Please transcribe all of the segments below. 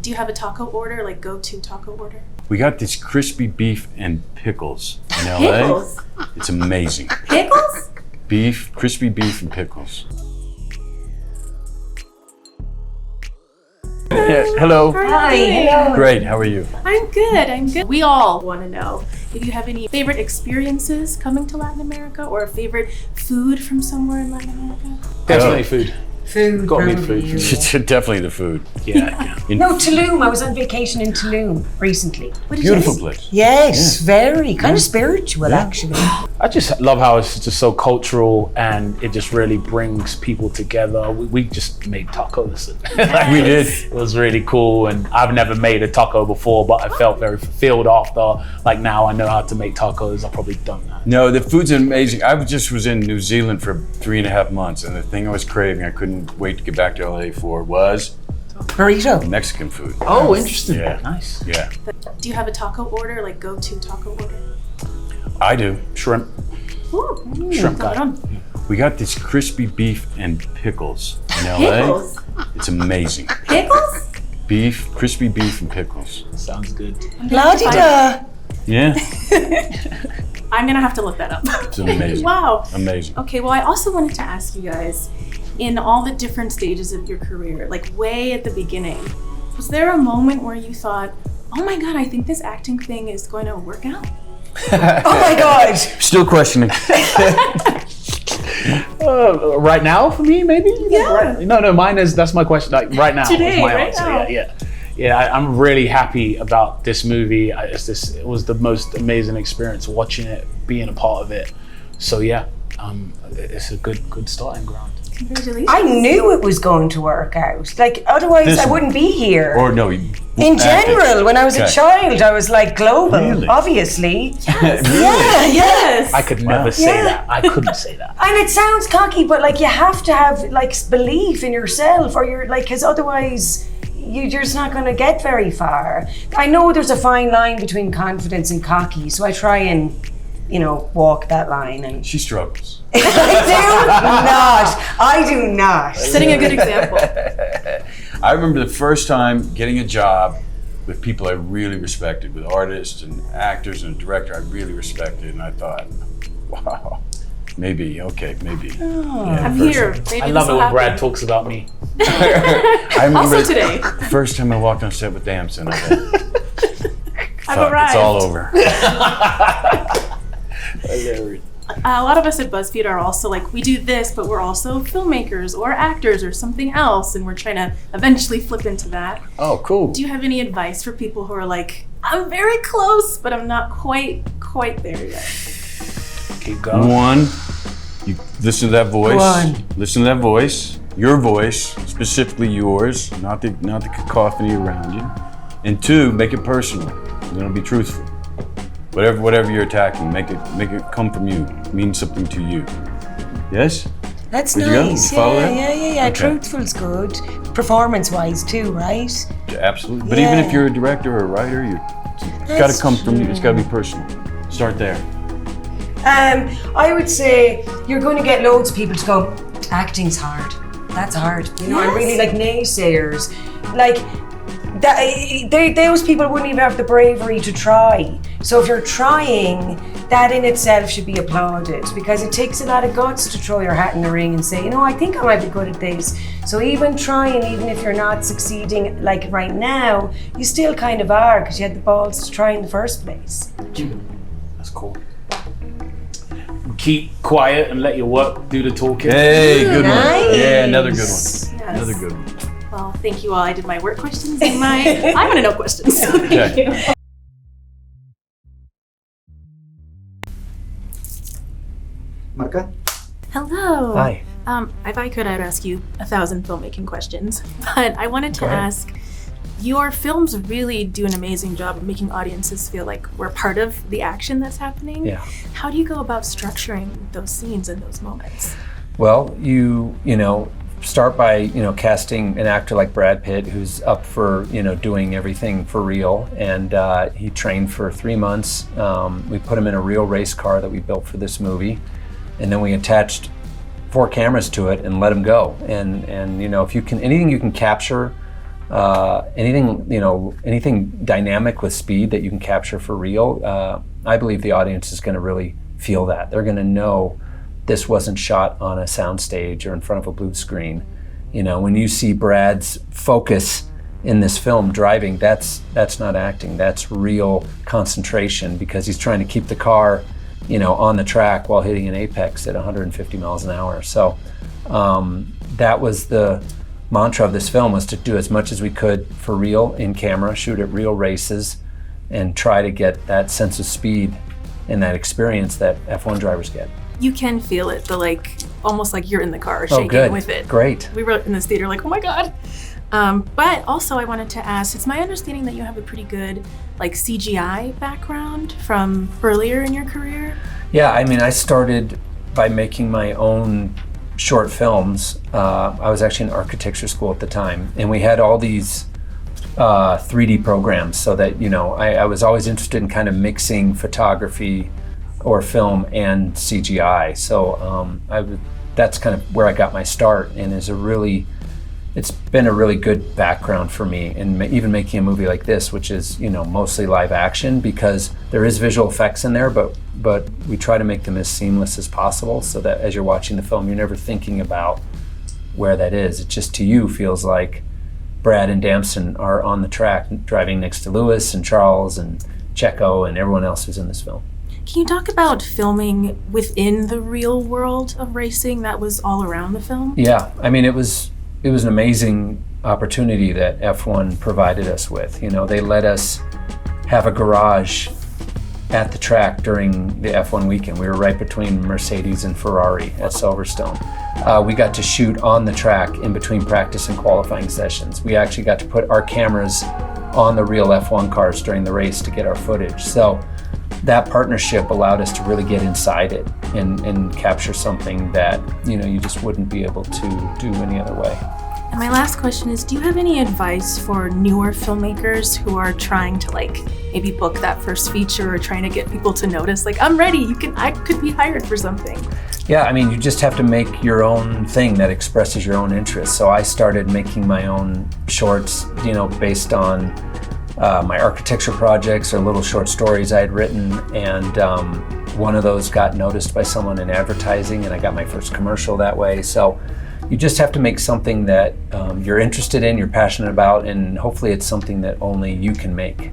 Do you have a taco order, like go-to taco order? We got this crispy beef and pickles in LA. Pickles? It's amazing. Pickles? Beef, crispy beef and pickles. Yeah, hello. Hi. Hello. Great, how are you? I'm good. We all want to know if you have any favorite experiences coming to Latin America or a favorite food from somewhere in Latin America? Definitely food. Food, Got me probably. food. It's definitely the food. Yeah. No, Tulum. I was on vacation in Tulum recently. What did Beautiful you place. Yes, very. Kind of spiritual, actually. I just love how it's just so cultural and it just really brings people together. We just made tacos. We did. It was really cool, and I've never made a taco before, but I felt very fulfilled after. Like now I know how to make tacos. I probably don't know. No, the food's amazing. I just was in New Zealand for 3.5 months, and the thing I was craving, I couldn't wait to get back to LA for, was Burrito. Mexican food. Oh, interesting. Yeah. Nice. Yeah, Do you have a taco order, like go-to taco order? I do. Shrimp. Ooh, Shrimp got it guy. on. We got this crispy beef and pickles in LA. Pickles? It's amazing. Pickles? Beef, crispy beef and pickles. Sounds good. La-di-da. Yeah, I'm gonna have to look that up. it's amazing. Wow. Amazing. Okay, well, I also wanted to ask you guys, in all the different stages of your career, like way at the beginning, was there a moment where you thought, oh my God, I think this acting thing is going to work out? Oh my God. Still questioning. Right now for me, maybe? Yeah. No, mine is, that's my question. Like right now Today, is my right answer. now. Yeah, I'm really happy about this movie. It was the most amazing experience watching it, being a part of it. So yeah, it's a good starting ground. Congratulations. I knew it was going to work out. Like, otherwise This I one. wouldn't be here. Or no, In general, when I was a Okay. child, I was like global, Really? obviously. Yes. Really? Yeah, Yes. I could never say Yeah. that. I couldn't say that. And it sounds cocky, but like you have to have like belief in yourself, or you're like, because otherwise you're just not going to get very far. I know there's a fine line between confidence and cocky, so I try and, walk that line. And She struggles. I do not. Setting a good example. I remember the first time getting a job with people I really respected, with artists and actors and a director I really respected, and I thought, wow, maybe. Yeah, I'm first here. time. Maybe I love it this'll when Brad happen. talks about me. I remember Also today. the first time I walked on set with Damson, I thought, arrived. it's all over. Hilarious. A lot of us at BuzzFeed are also like, we do this, but we're also filmmakers or actors or something else, and we're trying to eventually flip into that. Oh, cool. Do you have any advice for people who are like, I'm very close, but I'm not quite there yet? Keep going. One, you listen to that voice. One. Listen to that voice. Your voice, specifically yours, not the cacophony around you. And two, make it personal. You're gonna be truthful. Whatever you're attacking, make it come from you. Mean something to you. Yes? That's Did you go? nice. Did you follow that? Yeah. Okay. Truthful's good. Performance-wise too, right? Absolutely. But even if Yeah. you're a director or a writer, it's got to That's come from you. It's got to true. be personal. Start there. I would say you're going to get loads of people to go, acting's hard. That's hard. And really like naysayers. Like, those people wouldn't even have the bravery to try. So if you're trying, that in itself should be applauded, because it takes a lot of guts to throw your hat in the ring and say, I think I might be good at this. So even trying, even if you're not succeeding like right now, you still kind of are, because you had the balls to try in the first place. That's cool. Keep quiet and let your work do the talking. Hey, good one. Nice. Yeah, another good one. Yes. Another good one. Well, thank you all. I did my work questions and my I want to know questions. So thank Okay. you. Marca? Hello. Hi. If I could, I'd ask you 1,000 filmmaking questions. But I wanted to Go ahead. ask, your films really do an amazing job of making audiences feel like we're part of the action that's happening. Yeah. How do you go about structuring those scenes and those moments? Well, you start by casting an actor like Brad Pitt, who's up for doing everything for real, and he trained for 3 months. We put him in a real race car that we built for this movie, and then we attached 4 cameras to it and let him go. And if you can, anything you can capture anything dynamic with speed that you can capture for real, I believe the audience is going to really feel that. They're going to know this wasn't shot on a soundstage or in front of a blue screen. You know, when you see Brad's focus in this film driving, that's not acting, that's real concentration, because he's trying to keep the car, you know, on the track while hitting an apex at 150 miles an hour. So that was the mantra of this film, was to do as much as we could for real in camera, shoot at real races, and try to get that sense of speed and that experience that F1 drivers get. You can feel it, almost like you're in the car shaking with it. Great. We were in this theater like, oh my God. But also I wanted to ask, it's my understanding that you have a pretty good CGI background from earlier in your career. Yeah, I mean, I started by making my own short films. I was actually in architecture school at the time, and we had all these 3D programs, so that, you know, I was always interested in kind of mixing photography or film and CGI. So that's kind of where I got my start, and it's been a really good background for me, and even making a movie like this, which is, you know, mostly live action, because there is visual effects in there, but we try to make them as seamless as possible, so that as you're watching the film, you're never thinking about where that is. It just, to you, feels like Brad and Damson are on the track driving next to Lewis and Charles and Checo and everyone else who's in this film. Can you talk about filming within the real world of racing that was all around the film? Yeah, I mean, it was an amazing opportunity that F1 provided us with. You know, they let us have a garage at the track during the F1 weekend. We were right between Mercedes and Ferrari at Silverstone. We got to shoot on the track in between practice and qualifying sessions. We actually got to put our cameras on the real F1 cars during the race to get our footage. So that partnership allowed us to really get inside it and capture something that, you know, you just wouldn't be able to do any other way. And my last question is, do you have any advice for newer filmmakers who are trying to maybe book that first feature or trying to get people to notice, I'm ready, I could be hired for something? Yeah, I mean, you just have to make your own thing that expresses your own interests. So I started making my own shorts, you know, based on my architecture projects or little short stories I had written, and one of those got noticed by someone in advertising, and I got my first commercial that way. So you just have to make something that you're interested in, you're passionate about, and hopefully it's something that only you can make.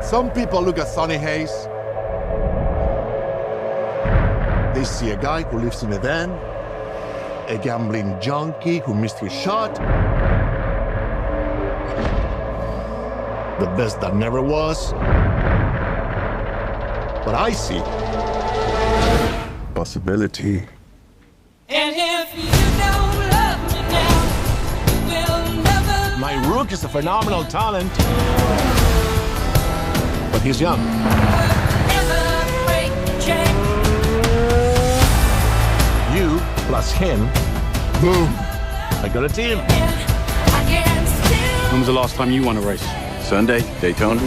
Some people look at Sonny Hayes. They see a guy who lives in a van, a gambling junkie who missed his shot, the best that never was. But I see possibility. And if you don't love me now, we'll never. My Rook is a phenomenal talent, but he's young. Never break the chain. You plus him, boom, I got a team. I can still. When was the last time you won a race? Sunday, Daytona?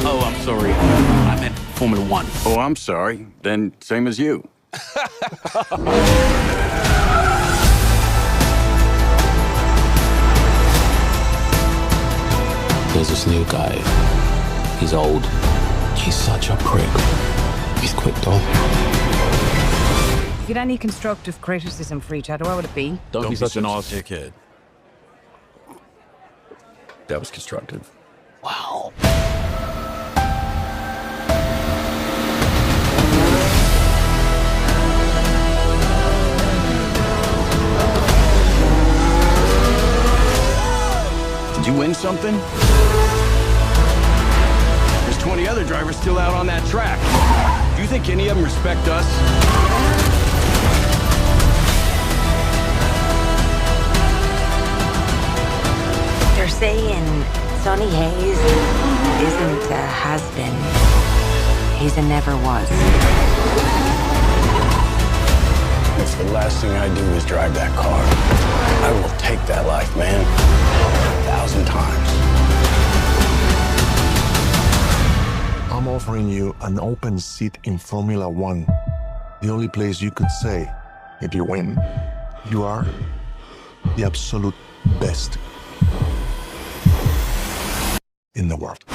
Oh, I'm sorry. I meant Formula One. Oh, I'm sorry. Then same as you. There's this new guy. He's old. He's such a prick. He's quick though. If you had any constructive criticism for each other, what would it be? Don't be such an ass dickhead. That was constructive. Wow. Did you win something? There's 20 other drivers still out on that track. Do you think any of them respect us? They're saying Sonny Hayes isn't a has-been. He's a never was. If the last thing I do is drive that car, I will take that life, man. 1,000 times. I'm offering you an open seat in Formula One. The only place you could say if you win. You are the absolute best in the world.